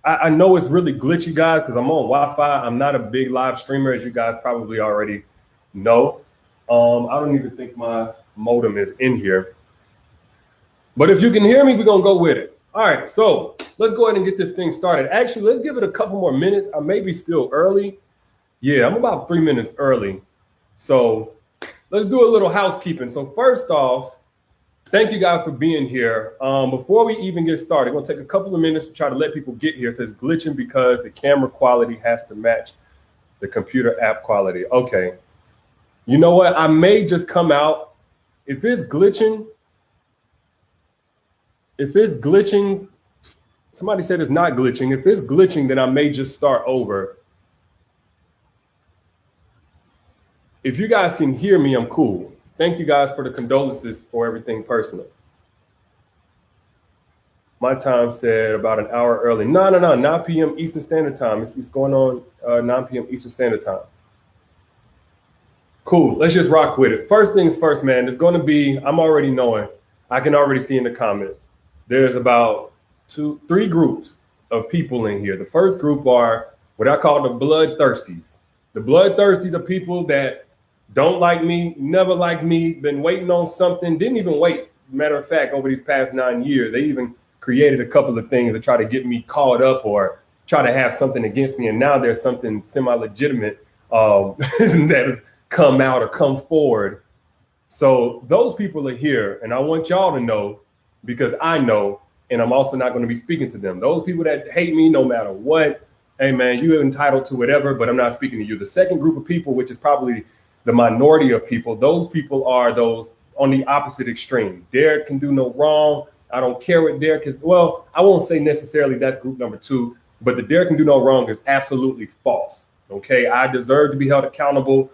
I know it's really glitchy, guys, because I'm on Wi-Fi. I'm not a big live streamer, as you guys probably already know. I don't even think my modem is in here. But if you can hear me, we're going to go with it. All right, so let's go ahead and get this thing started. Actually, let's give it a couple more minutes. I may be still early. Yeah, I'm about 3 minutes early. So let's do a little housekeeping. So first off, thank you guys for being here. Before we even get started, I'm going to take a couple of minutes to try to let people get here. It says glitching because the camera quality has to match the computer app quality. Okay. You know what? I may just come out. If it's glitching, somebody said it's not glitching. If it's glitching, then I may just start over. If you guys can hear me, I'm cool. Thank you guys for the condolences for everything personal. My time said about an hour early. No, 9 p.m. Eastern Standard Time. It's going on 9 p.m. Eastern Standard Time. Cool. Let's just rock with it. First things first, man. It's going to be, I'm already knowing. I can already see in the comments. There's about 3 groups of people in here. The first group are what I call the bloodthirsties. The bloodthirsties are people that don't like me, never liked me, been waiting on something, didn't even wait. Matter of fact, over these past 9 years, they even created a couple of things to try to get me caught up or try to have something against me. And now there's something semi-legitimate that has come out or come forward. So those people are here, and I want y'all to know, because I know, and I'm also not going to be speaking to them. Those people that hate me no matter what, hey man, you're entitled to whatever, but I'm not speaking to you. The second group of people, which is probably the minority of people, those people are those on the opposite extreme. Derrick can do no wrong. I don't care what Derrick is. Well, I won't say necessarily that's group number 2, but the Derrick can do no wrong is absolutely false. Okay, I deserve to be held accountable.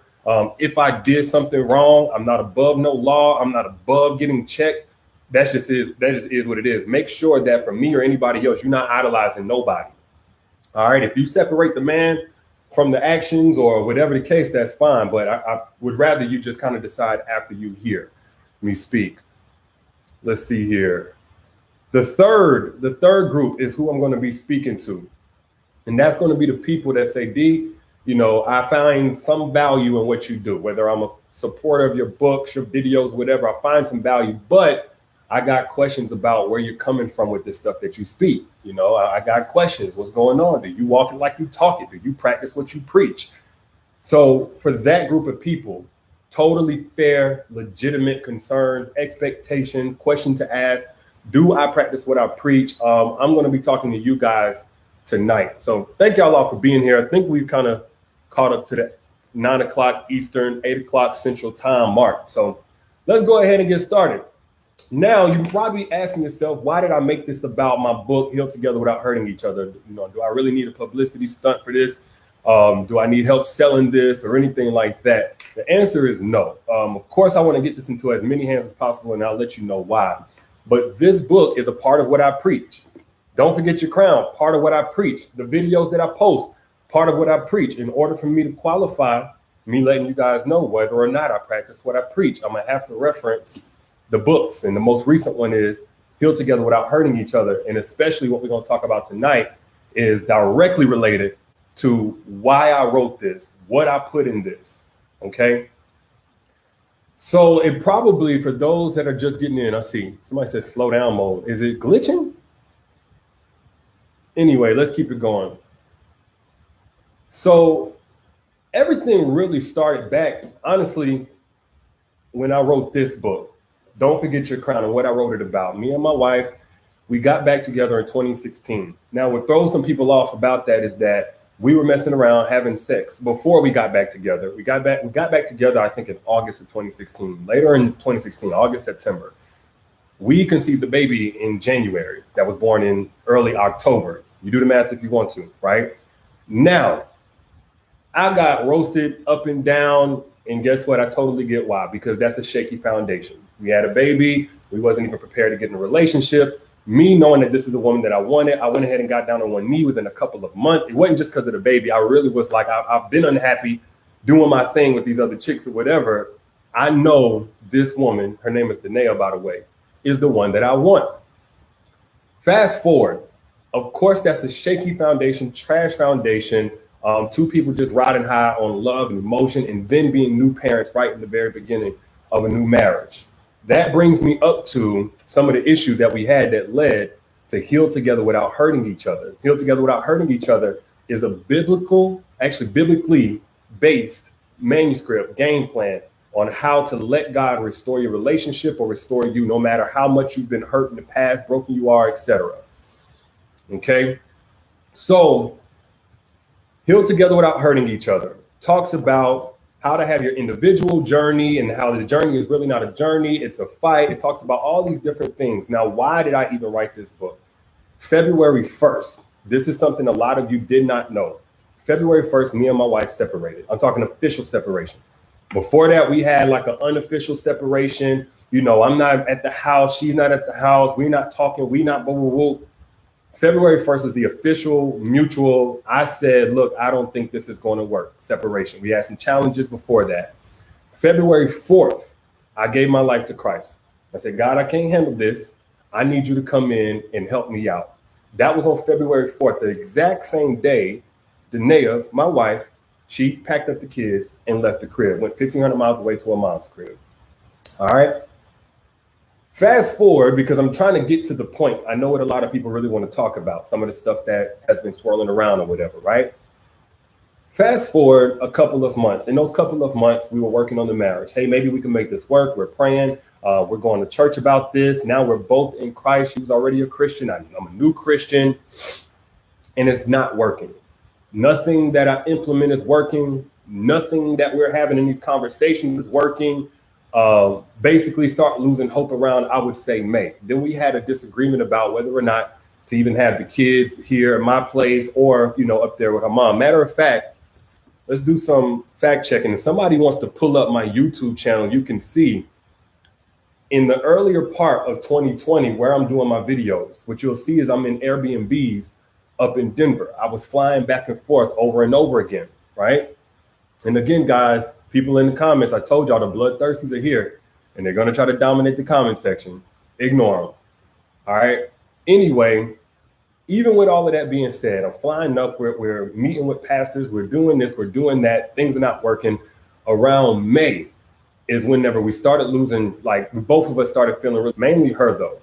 If I did something wrong, I'm not above no law. I'm not above getting checked. That just is what it is. Make sure that for me or anybody else, you're not idolizing nobody. All right, if you separate the man from the actions or whatever the case, that's fine. But I would rather you just kind of decide after you hear me speak. Let's see here. The third group is who I'm going to be speaking to. And that's going to be the people that say, D, you know, I find some value in what you do, whether I'm a supporter of your books, your videos, whatever, I find some value, but I got questions about where you're coming from with this stuff that you speak. You know, I got questions. What's going on? Do you walk it like you talk it? Do you practice what you preach? So for that group of people, totally fair, legitimate concerns, expectations, question to ask. Do I practice what I preach? I'm going to be talking to you guys tonight. So thank y'all all for being here. I think we've kind of caught up to that 9 o'clock Eastern, 8 o'clock Central Time mark. So let's go ahead and get started. Now, you're probably asking yourself, why did I make this about my book, Heal Together Without Hurting Each Other? You know, do I really need a publicity stunt for this? Do I need help selling this or anything like that? The answer is no. Of course, I want to get this into as many hands as possible, and I'll let you know why. But this book is a part of what I preach. Don't forget your crown, part of what I preach. The videos that I post, part of what I preach. In order for me to qualify, me letting you guys know whether or not I practice what I preach, I'm going to have to reference the books. And the most recent one is Heal Together Without Hurting Each Other. And especially what we're going to talk about tonight is directly related to why I wrote this, what I put in this. Okay. So it probably, for those that are just getting in, I see somebody says slow down mode. Is it glitching? Anyway, let's keep it going. So everything really started back, honestly, when I wrote this book, Don't Forget Your Crown, and what I wrote it about. Me and my wife, we got back together in 2016. Now, what throws some people off about that is that we were messing around, having sex before we got back together. We got back together, I think, in August of 2016. Later in 2016, August, September. We conceived the baby in January that was born in early October. You do the math if you want to, right? Now, I got roasted up and down, and guess what? I totally get why, because that's a shaky foundation. We had a baby. We wasn't even prepared to get in a relationship. Me knowing that this is a woman that I wanted, I went ahead and got down on one knee within a couple of months. It wasn't just because of the baby. I really was like, I've been unhappy doing my thing with these other chicks or whatever. I know this woman, her name is Danae, by the way, is the one that I want. Fast forward, Of course, that's a shaky foundation, trash foundation. Two people just riding high on love and emotion and then being new parents right in the very beginning of a new marriage. That brings me up to some of the issues that we had that led to heal together without hurting each other. Heal together without hurting each other is a biblically based manuscript game plan on how to let God restore your relationship or restore you, no matter how much you've been hurt in the past, broken you are, etc. Okay, so Heal Together Without Hurting Each Other talks about how to have your individual journey and how the journey is really not a journey, it's a fight. It talks about all these different things. Now, why did I even write this book? February 1st, this is something a lot of you did not know. February 1st, me and my wife separated. I'm talking official separation. Before that, we had like an unofficial separation. You know, I'm not at the house, she's not at the house, we're not talking, we not blah, blah, blah. February 1st is the official mutual. I said, look, I don't think this is going to work. Separation. We had some challenges before that. February 4th, I gave my life to Christ. I said, God, I can't handle this. I need you to come in and help me out. That was on February 4th, the exact same day. Danae, my wife, she packed up the kids and left the crib, went 1,500 miles away to her mom's crib. All right. Fast forward, because I'm trying to get to the point. I know what a lot of people really want to talk about, some of the stuff that has been swirling around or whatever, right? Fast forward a couple of months. In those couple of months, we were working on the marriage. Hey, maybe we can make this work. We're praying. We're going to church about this. Now we're both in Christ. She was already a Christian. I'm a new Christian. And it's not working. Nothing that I implement is working. Nothing that we're having in these conversations is working. Basically start losing hope around, I would say, May. Then we had a disagreement about whether or not to even have the kids here at my place or, you know, up there with her mom. Matter of fact, let's do some fact checking. If somebody wants to pull up my YouTube channel, you can see in the earlier part of 2020 where I'm doing my videos, what you'll see is I'm in Airbnbs up in Denver. I was flying back and forth over and over again, right? And again, guys, people in the comments, I told y'all the bloodthirsties are here and they're going to try to dominate the comment section. Ignore them. All right. Anyway, even with all of that being said, I'm flying up, we're meeting with pastors, we're doing this, we're doing that, things are not working. Around May is whenever we started losing, like both of us started feeling, mainly her though.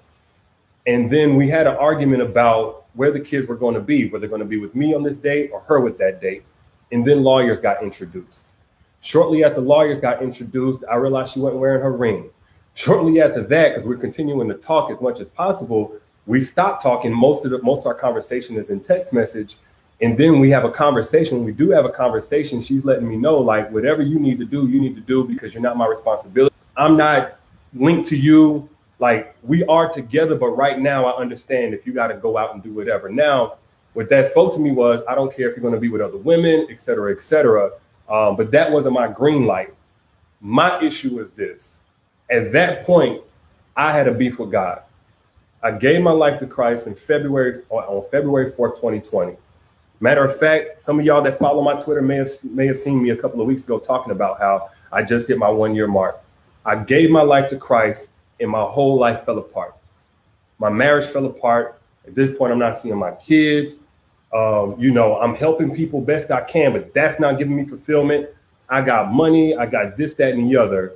And then we had an argument about where the kids were going to be, whether they're going to be with me on this date or her with that date. And then lawyers got introduced. Shortly after lawyers got introduced, I realized she wasn't wearing her ring. Shortly after that, because we're continuing to talk as much as possible, we stopped talking. Most of our conversation is in text message. And then we have a conversation. When we do have a conversation, she's letting me know, like, whatever you need to do because you're not my responsibility. I'm not linked to you. Like, we are together, but right now I understand if you got to go out and do whatever. Now, what that spoke to me was, I don't care if you're going to be with other women, et cetera, et cetera. But that wasn't my green light. My issue is this. At that point, I had a beef with God. I gave my life to Christ on February 4th, 2020. Matter of fact, some of y'all that follow my Twitter may have seen me a couple of weeks ago talking about how I just hit my 1-year mark. I gave my life to Christ and my whole life fell apart. My marriage fell apart. At this point, I'm not seeing my kids. You know, I'm helping people best I can, but that's not giving me fulfillment. I got money, I got this, that, and the other.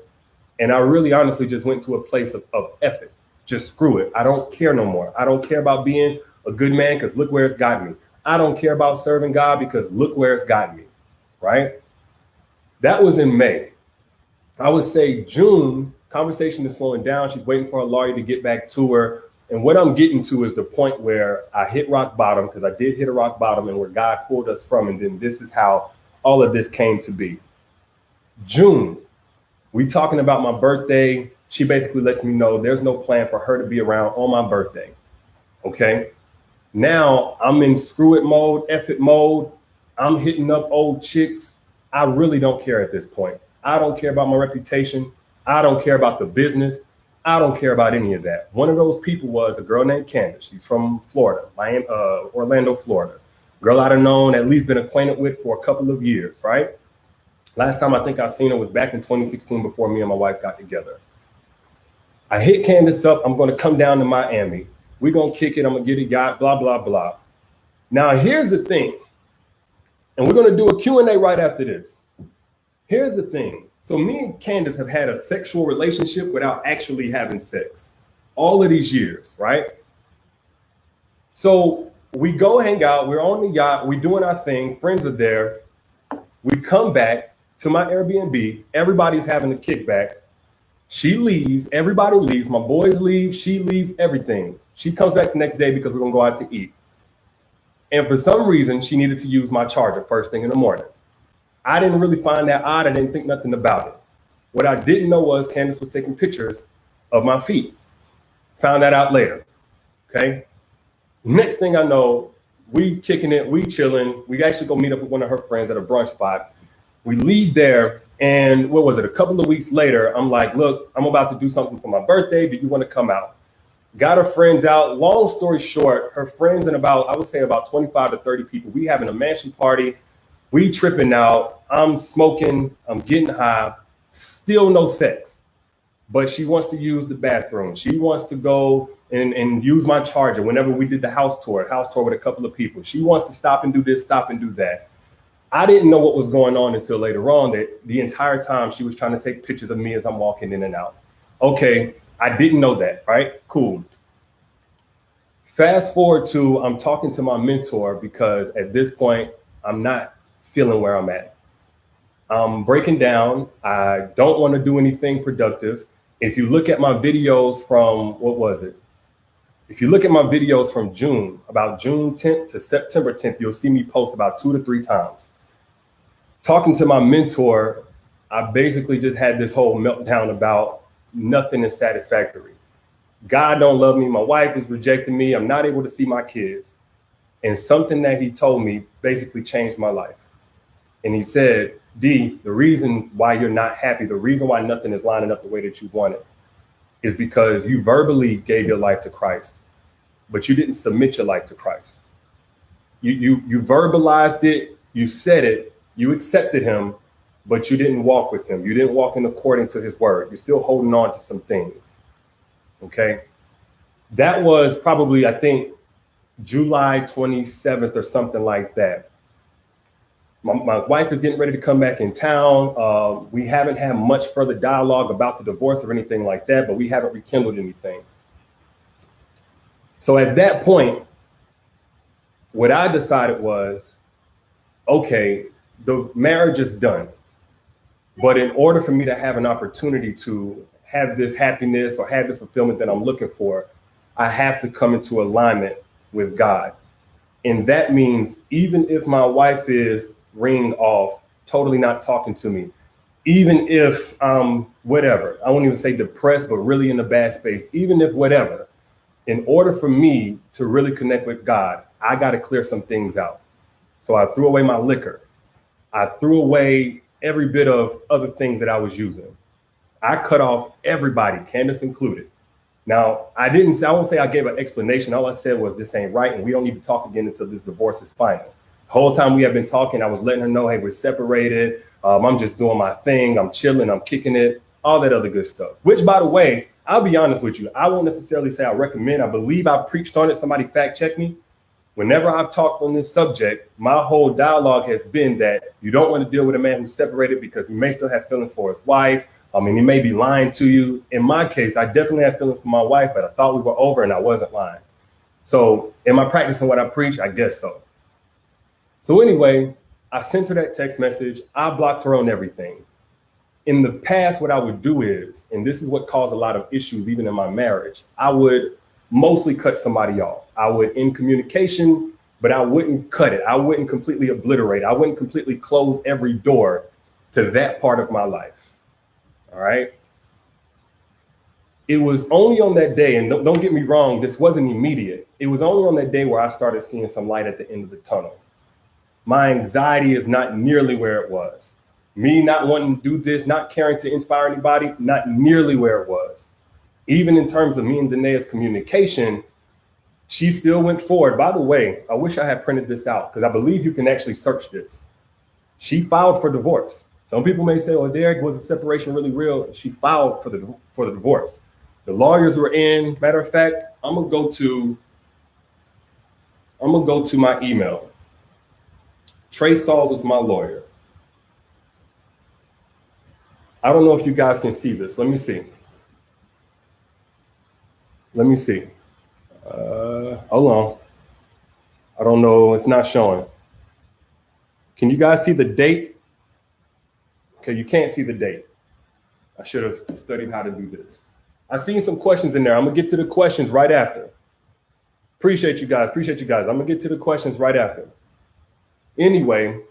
And I really honestly just went to a place of effort. Just screw it. I don't care no more. I don't care about being a good man because look where it's gotten me. I don't care about serving God because look where it's gotten me, right? That was in May. I would say June, conversation is slowing down. She's waiting for a lawyer to get back to her. And what I'm getting to is the point where I hit rock bottom, because I did hit a rock bottom, and where God pulled us from. And then this is how all of this came to be. June, we talking about my birthday. She basically lets me know there's no plan for her to be around on my birthday. Okay. Now I'm in screw it mode, F it mode. I'm hitting up old chicks. I really don't care at this point. I don't care about my reputation. I don't care about the business. I don't care about any of that. One of those people was a girl named Candace. She's from Florida, Orlando, Florida. Girl I'd have known, at least been acquainted with for a couple of years, right? Last time I think I seen her was back in 2016 before me and my wife got together. I hit Candace up. I'm going to come down to Miami. We're going to kick it. I'm going to get a yacht, blah, blah, blah. Now, here's the thing, and we're going to do a Q&A right after this. Here's the thing. So me and Candace have had a sexual relationship without actually having sex all of these years, right? So we go hang out. We're on the yacht. We're doing our thing. Friends are there. We come back to my Airbnb. Everybody's having a kickback. She leaves. Everybody leaves. My boys leave. She leaves, everything. She comes back the next day because we're going to go out to eat. And for some reason, she needed to use my charger first thing in the morning. I didn't really find that odd. I didn't think nothing about it. What I didn't know was Candace was taking pictures of my feet. Found that out later. Okay. Next thing I know, we kicking it, we chilling. We actually go meet up with one of her friends at a brunch spot. We leave there, and what was it? A couple of weeks later, I'm like, look, I'm about to do something for my birthday. Do you want to come out? Got her friends out. Long story short, her friends and I would say about 25 to 30 people. We having a mansion party. We tripping out. I'm smoking. I'm getting high. Still no sex. But she wants to use the bathroom. She wants to go and use my charger whenever we did the house tour with a couple of people. She wants to stop and do this, stop and do that. I didn't know what was going on until later on, that the entire time she was trying to take pictures of me as I'm walking in and out. Okay, I didn't know that, right? Cool. Fast forward to, I'm talking to my mentor because at this point, I'm not feeling where I'm at. I'm breaking down. I don't want to do anything productive. If you look at my videos from, what was it? If you look at my videos from June, about June 10th to September 10th, you'll see me post about 2 to 3 times. Talking to my mentor, I basically just had this whole meltdown about nothing is satisfactory. God don't love me. My wife is rejecting me. I'm not able to see my kids. And something that he told me basically changed my life. And he said, D, the reason why you're not happy, the reason why nothing is lining up the way that you want it, is because you verbally gave your life to Christ, but you didn't submit your life to Christ. You verbalized it, you said it, you accepted him, but you didn't walk with him. You didn't walk in according to his word. You're still holding on to some things. Okay. That was probably, I think, July 27th or something like that. My wife is getting ready to come back in town. We haven't had much further dialogue about the divorce or anything like that, but we haven't rekindled anything. So at that point, what I decided was, okay, the marriage is done. But in order for me to have an opportunity to have this happiness or have this fulfillment that I'm looking for, I have to come into alignment with God. And that means even if my wife is ringing off, totally not talking to me, even if whatever, I won't even say depressed, but really in a bad space, even if whatever, in order for me to really connect with God, I got to clear some things out. So I threw away my liquor. I threw away every bit of other things that I was using. I cut off everybody, Candace included. Now, I won't say I gave an explanation. All I said was this ain't right, and we don't need to talk again until this divorce is final. The whole time we have been talking, I was letting her know, hey, we're separated. I'm just doing my thing. I'm chilling. I'm kicking it. All that other good stuff. Which, by the way, I'll be honest with you. I won't necessarily say I recommend. I believe I preached on it. Somebody fact check me. Whenever I've talked on this subject, my whole dialogue has been that you don't want to deal with a man who's separated because he may still have feelings for his wife. I mean, he may be lying to you. In my case, I definitely have feelings for my wife, but I thought we were over and I wasn't lying. So am I practicing what I preach? I guess so. So anyway, I sent her that text message. I blocked her on everything. In the past, what I would do is, and this is what caused a lot of issues even in my marriage, I would mostly cut somebody off. I would end communication, but I wouldn't cut it. I wouldn't completely obliterate. I wouldn't completely close every door to that part of my life. All right. It was only on that day, and don't get me wrong, this wasn't immediate. It was only on that day where I started seeing some light at the end of the tunnel. My anxiety is not nearly where it was. Me not wanting to do this, not caring to inspire anybody, not nearly where it was. Even in terms of me and Danae's communication, she still went forward. By the way, I wish I had printed this out because I believe you can actually search this. She filed for divorce. Some people may say, "Oh, Derrick, was the separation really real?" She filed for the divorce. The lawyers were in. Matter of fact, I'm gonna go to I'm gonna go to my email. Trey Sauls is my lawyer. I don't know if you guys can see this. Let me see. Let me see. Hold on. I don't know. It's not showing. Can you guys see the date? Okay, you can't see the date. I should have studied how to do this. I've seen some questions in there. I'm gonna get to the questions right after. Appreciate you guys. Appreciate you guys. I'm gonna get to the questions right after. Anyway,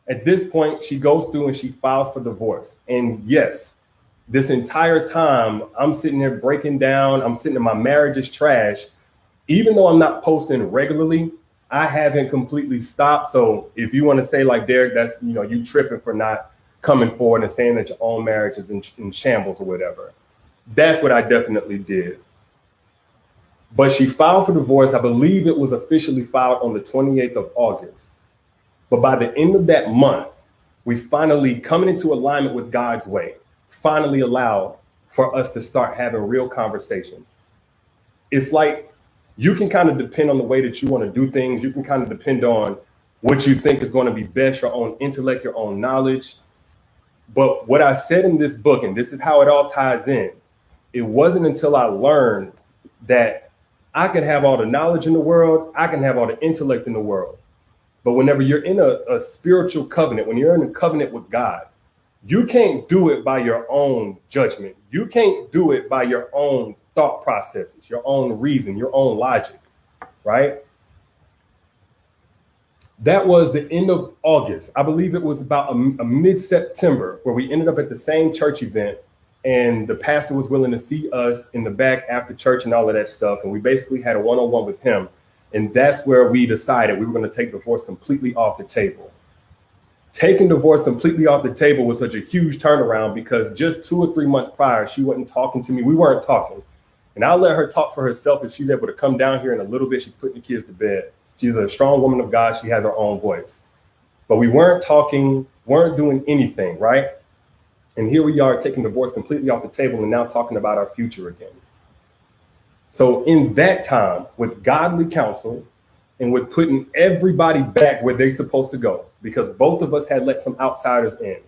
at this point, she goes through and she files for divorce. And yes, this entire time, I'm sitting there breaking down. I'm sitting in my marriage is trash. Even though I'm not posting regularly, I haven't completely stopped. So if you want to say like Derrick, that's, you know, you tripping for not coming forward and saying that your own marriage is in shambles or whatever. That's what I definitely did. But she filed for divorce. I believe it was officially filed on the 28th of August. But by the end of that month, we finally, coming into alignment with God's way, finally allowed for us to start having real conversations. It's like you can kind of depend on the way that you want to do things. You can kind of depend on what you think is going to be best, your own intellect, your own knowledge. But what I said in this book, and this is how it all ties in, it wasn't until I learned that I can have all the knowledge in the world, I can have all the intellect in the world. But whenever you're in a spiritual covenant, when you're in a covenant with God, you can't do it by your own judgment. You can't do it by your own thought processes, your own reason, your own logic, right? That was the end of August. I believe it was about a mid-September where we ended up at the same church event, and the pastor was willing to see us in the back after church and all of that stuff. And we basically had a one-on-one with him. And that's where we decided we were going to take divorce completely off the table. Taking divorce completely off the table was such a huge turnaround because just 2 or 3 months prior, she wasn't talking to me. We weren't talking. And I'll let her talk for herself if she's able to come down here in a little bit. She's putting the kids to bed. She's a strong woman of God. She has her own voice. But we weren't talking, weren't doing anything, right? And here we are taking divorce completely off the table and now talking about our future again. So in that time, with godly counsel and with putting everybody back where they're supposed to go, because both of us had let some outsiders in.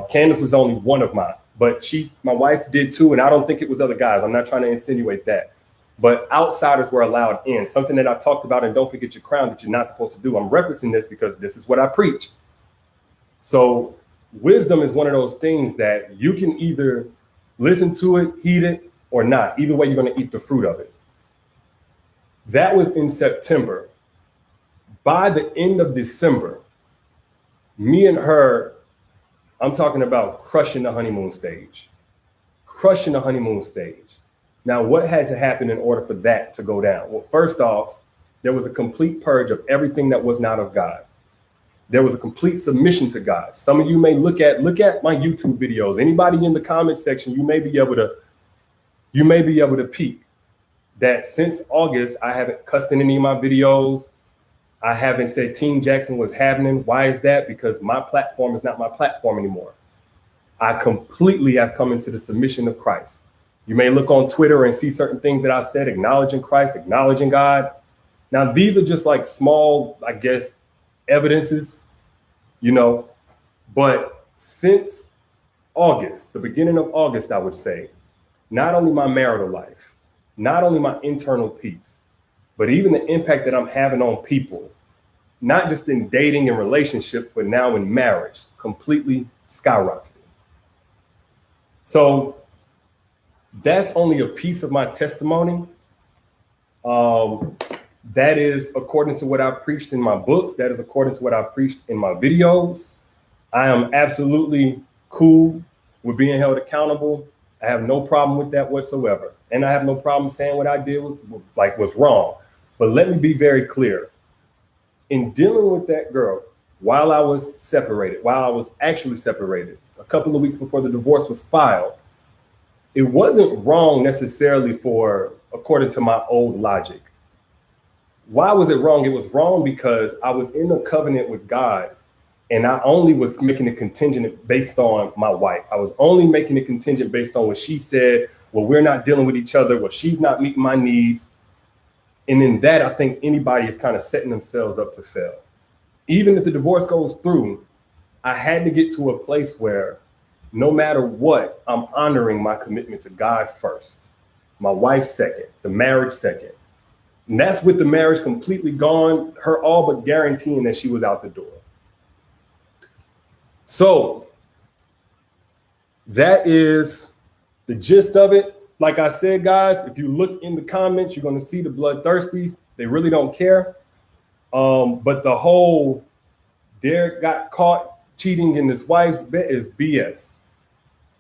Candace was only one of mine, but my wife did too, and I don't think it was other guys. I'm not trying to insinuate that. But outsiders were allowed in, something that I talked about in Don't Forget Your Crown that you're not supposed to do. I'm referencing this because this is what I preach. So wisdom is one of those things that you can either listen to it, heed it, or not. Either way, you're going to eat the fruit of it. That was in September. By the end of December, me and her, I'm talking about crushing the honeymoon stage. Crushing the honeymoon stage. Now, what had to happen in order for that to go down? Well, first off, there was a complete purge of everything that was not of God. There was a complete submission to God. Some of you may look at my YouTube videos. Anybody in the comment section, you may be able to peek that since August, I haven't cussed in any of my videos. I haven't said Team Jaxn was happening. Why is that? Because my platform is not my platform anymore. I completely have come into the submission of Christ. You may look on Twitter and see certain things that I've said, acknowledging Christ, acknowledging God. Now, these are just like small, I guess, evidences, but since August, the beginning of August, I would say, not only my marital life, not only my internal peace, but even the impact that I'm having on people, not just in dating and relationships, but now in marriage, completely skyrocketed. So that's only a piece of my testimony. That is according to what I preached in my books. That is according to what I preached in my videos. I am absolutely cool with being held accountable. I have no problem with that whatsoever. And I have no problem saying what I did was wrong. But let me be very clear. In dealing with that girl, while I was actually separated, a couple of weeks before the divorce was filed, it wasn't wrong necessarily according to my old logic. Why was it wrong? It was wrong because I was in a covenant with God, and I only was making a contingent based on my wife. I was only making a contingent based on what she said. Well, we're not dealing with each other. Well, she's not meeting my needs. And in that, I think anybody is kind of setting themselves up to fail. Even if the divorce goes through, I had to get to a place where no matter what, I'm honoring my commitment to God first, my wife second, the marriage second. And that's with the marriage completely gone, her all but guaranteeing that she was out the door. So that is the gist of it. Like I said, guys, if you look in the comments, you're going to see the bloodthirsties. They really don't care. But the whole Derrick got caught cheating in his wife's bed is BS.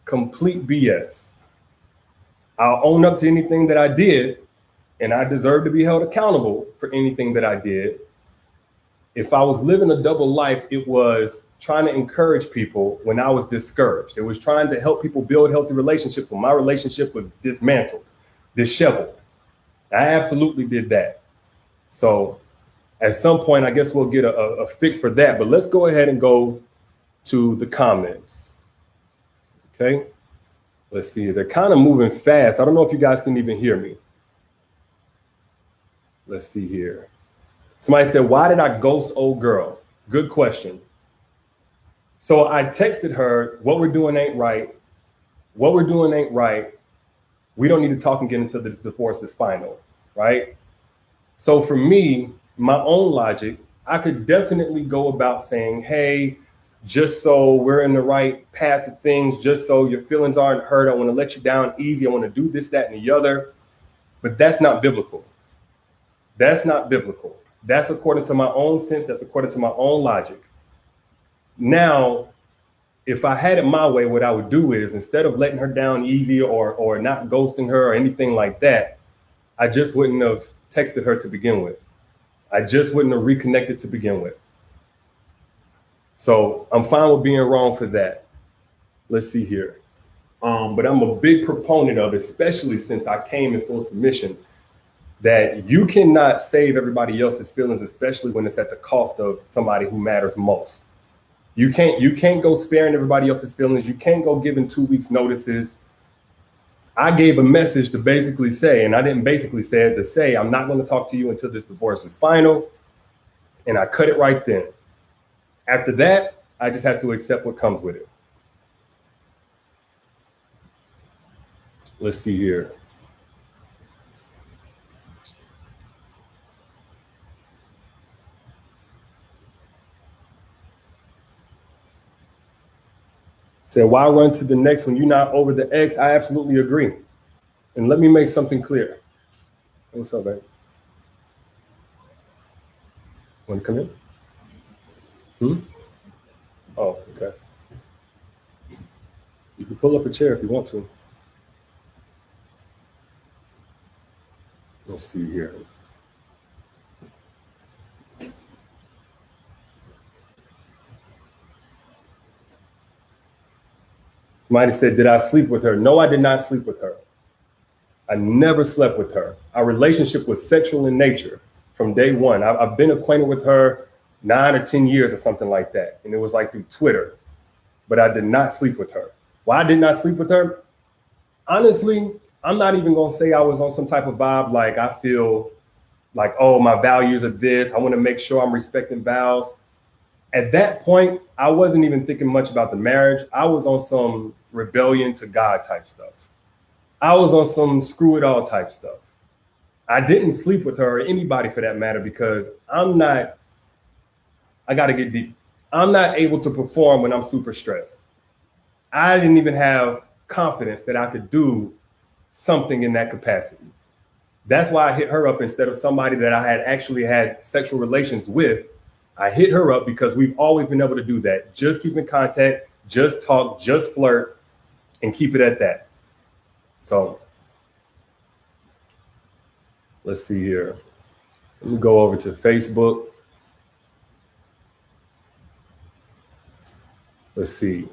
Complete BS. I'll own up to anything that I did, and I deserve to be held accountable for anything that I did. If I was living a double life, it was trying to encourage people when I was discouraged. It was trying to help people build healthy relationships when my relationship was dismantled, disheveled. I absolutely did that. So at some point, I guess we'll get a fix for that. But let's go ahead and go to the comments. Okay. Let's see. They're kind of moving fast. I don't know if you guys can even hear me. Let's see here. Somebody said, why did I ghost old girl? Good question. So I texted her, what we're doing ain't right. What we're doing ain't right. We don't need to talk again until this divorce is final, right? So for me, my own logic, I could definitely go about saying, hey, just so we're in the right path of things, just so your feelings aren't hurt, I want to let you down easy. I want to do this, that, and the other. But that's not biblical. That's not biblical. That's according to my own sense. That's according to my own logic. Now, if I had it my way, what I would do is instead of letting her down easy or not ghosting her or anything like that, I just wouldn't have texted her to begin with. I just wouldn't have reconnected to begin with. So I'm fine with being wrong for that. Let's see here. But I'm a big proponent of, especially since I came in full submission, that you cannot save everybody else's feelings, especially when it's at the cost of somebody who matters most. You can't go sparing everybody else's feelings. You can't go giving 2 weeks notices. I gave a message to basically say, and I didn't basically say it, to say, I'm not going to talk to you until this divorce is final. And I cut it right then. After that, I just have to accept what comes with it. Let's see here. Said, why run to the next when you're not over the ex? I absolutely agree. And let me make something clear. What's up, babe? Want to come in? Oh, okay. You can pull up a chair if you want to. Let's see here. Somebody said, did I sleep with her? No, I did not sleep with her. I never slept with her. Our relationship was sexual in nature from day one. I've been acquainted with her 9 or 10 years or something like that. And it was like through Twitter, but I did not sleep with her. Why I did not sleep with her? Honestly, I'm not even going to say I was on some type of vibe. Like I feel like, oh, my values are this. I want to make sure I'm respecting vows. At that point, I wasn't even thinking much about the marriage. I was on some rebellion to God type stuff. I was on some screw it all type stuff. I didn't sleep with her or anybody for that matter because I got to get deep. I'm not able to perform when I'm super stressed. I didn't even have confidence that I could do something in that capacity. That's why I hit her up instead of somebody that I had actually had sexual relations with. I hit her up because we've always been able to do that. Just keep in contact, just talk, just flirt, and keep it at that. So let's see here. Let me go over to Facebook. Let's see.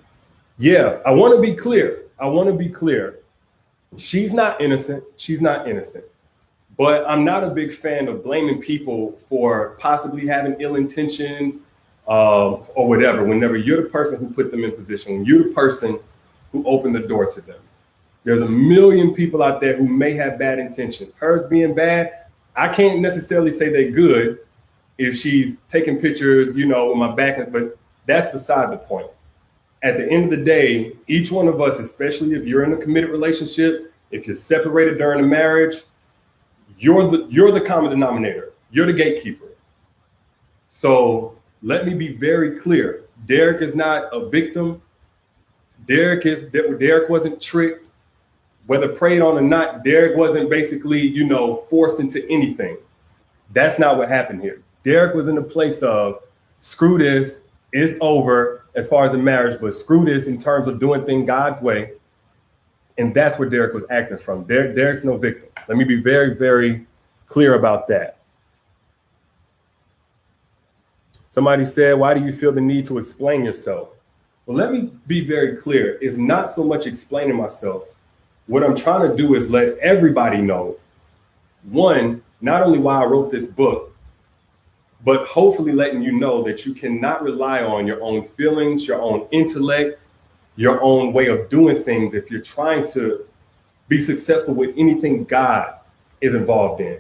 Yeah, I want to be clear. She's not innocent. She's not innocent. But I'm not a big fan of blaming people for possibly having ill intentions or whatever, whenever you're the person who put them in position, when you're the person who opened the door to them. There's a million people out there who may have bad intentions. Hers being bad, I can't necessarily say they're good if she's taking pictures, you know, with my back, but that's beside the point. At the end of the day, each one of us, especially if you're in a committed relationship, if you're separated during a marriage, you're the common denominator. You're the gatekeeper. So let me be very clear. Derrick is not a victim. Derrick wasn't tricked. Whether preyed on or not, Derrick wasn't basically, you know, forced into anything. That's not what happened here. Derrick was in a place of screw this, it's over as far as the marriage, but screw this in terms of doing things God's way. And that's where Derrick was acting from. Derrick's no victim. Let me be very, very clear about that. Somebody said, why do you feel the need to explain yourself? Well, let me be very clear. It's not so much explaining myself. What I'm trying to do is let everybody know, one, not only why I wrote this book, but hopefully letting you know that you cannot rely on your own feelings, your own intellect, your own way of doing things if you're trying to be successful with anything God is involved in.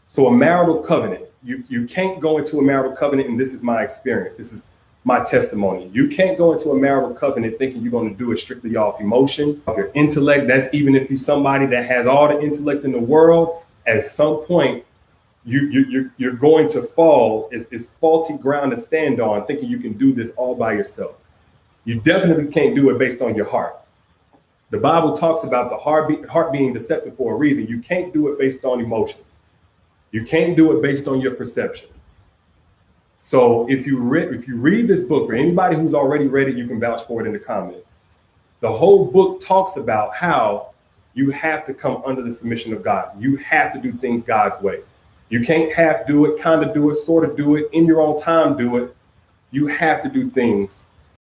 So a marital covenant, you can't go into a marital covenant, and this is my experience. This is my testimony. You can't go into a marital covenant thinking you're going to do it strictly off emotion, off your intellect. That's even if you're somebody that has all the intellect in the world. At some point, you're going to fall. It's faulty ground to stand on, thinking you can do this all by yourself. You definitely can't do it based on your heart. The Bible talks about the heart being deceptive for a reason. You can't do it based on emotions. You can't do it based on your perception. So if you read this book, for anybody who's already read it, you can vouch for it in the comments. The whole book talks about how you have to come under the submission of God. You have to do things God's way. You can't half do it, kind of do it, sort of do it, in your own time do it. You have to do things